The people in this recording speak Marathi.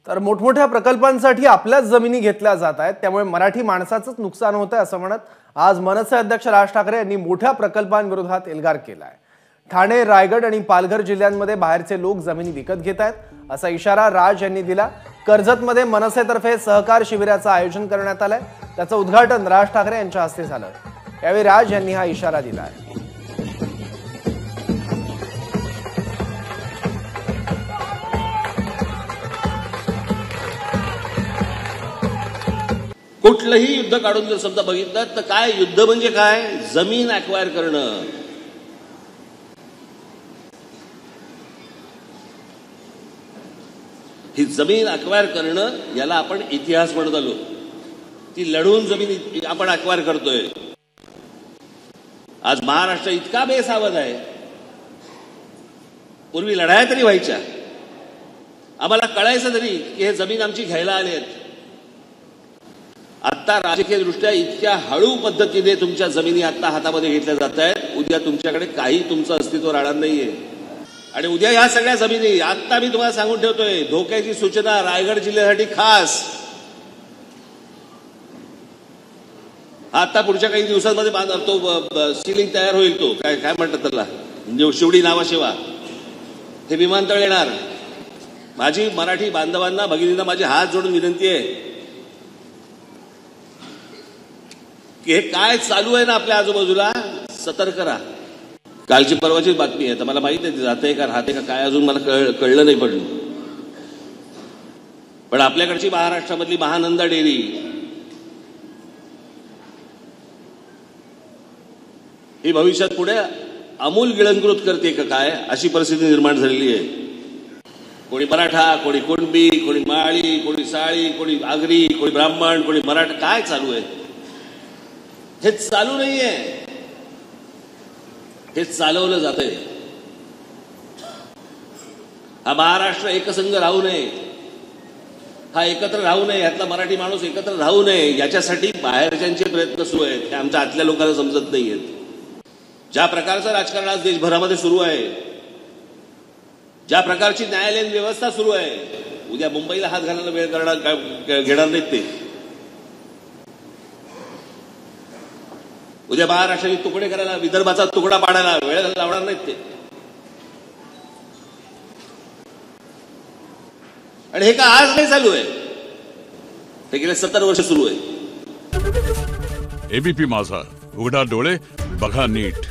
तर मोठमोठ्या प्रकल्पांसाठी आपल्याच जमिनी घेतल्या जात आहेत, त्यामुळे मराठी माणसाचंच नुकसान होत आहे असं म्हणत आज मनसे अध्यक्ष राज ठाकरे यांनी मोठ्या प्रकल्पांविरोधात एल्गार केलाय। ठाणे, रायगड आणि पालघर जिल्ह्यांमध्ये बाहेरचे लोक जमिनी विकत घेत आहेत असा इशारा राज यांनी दिला। कर्जतमध्ये मनसेतर्फे सहकार शिबिराचं आयोजन करण्यात आलंय, त्याचं उद्घाटन राज ठाकरे यांच्या हस्ते झालं। यावेळी राज यांनी हा इशारा दिलाय। कुठलंही युद्ध काढून जर समजा बघितलं तर काय युद्ध म्हणजे काय, जमीन अक्वायर करणं। ही जमीन अक्वायर करणं याला आपण इतिहास म्हणत आलो। ती लढून जमीन आपण अक्वायर करतोय। आज महाराष्ट्र इतका बेसावध आहे, पूर्वी लढाया तरी व्हायच्या, आम्हाला कळायचं तरी की हे जमीन आमची घ्यायला आले आहेत। आता राजकीय दृष्ट्या इतक्या हळू पद्धतीने तुमच्या जमिनी आता हातामध्ये घेतल्या जात आहेत, उद्या तुमच्याकडे काही तुमचं अस्तित्व राहणार नाहीये। आणि उद्या या सगळ्या जमिनी आता मी तुम्हाला सांगून ठेवतोय, धोक्याची सूचना रायगड जिल्ह्यासाठी खास। आता पुढच्या काही दिवसांमध्ये तो सिलिंग तयार होईल, तो काय म्हणतात त्याला, शिवडी नावाशिवा हे विमानतळ येणार। माझी मराठी बांधवांना, भगिनींना माझी हात जोडून विनंती आहे की हे काय चालू आहे ना आपल्या आजूबाजूला, सतर्क राहा। कालची परवाचीच बातमी आहे, तर मला माहित आहे जाते का राहते का काय अजून मला कळलं नाही पडलं। पण आपल्याकडची महाराष्ट्रामधली महानंदा डेअरी ही भविष्यात पुढे अमूल गिळंकृत करते का काय, अशी परिस्थिती निर्माण झालेली आहे। कोणी मराठा, कोणी कुणबी, कोणी माळी, कोणी साळी, कोणी आगरी, कोणी ब्राह्मण, कोणी मराठा, काय चालू आहे हे चालू नाहीये, हे चालवलं जातंय। हा महाराष्ट्र एकसंघ राहू नये, हा एकत्र राहू नये, यातला मराठी माणूस एकत्र राहू नये, याच्यासाठी बाहेरच्यांचे प्रयत्न सुरू आहेत, हे आमच्या आतल्या लोकांना समजत नाहीयेत। ज्या प्रकारचं राजकारण आज देशभरामध्ये सुरू आहे, ज्या प्रकारची न्यायालयीन व्यवस्था सुरू आहे, उद्या मुंबईला हात घालायला वेळ घेणार नाहीत ते। उद्या महाराष्ट्राचे तुकडे करायला, विदर्भाचा तुकडा पाडायला वेळ लावणार नाहीत ते। आणि हे का आज नाही चालू आहे, हे गेले 70 वर्ष सुरू आहे। एबीपी माझा, उघडा डोळे बघा नीट।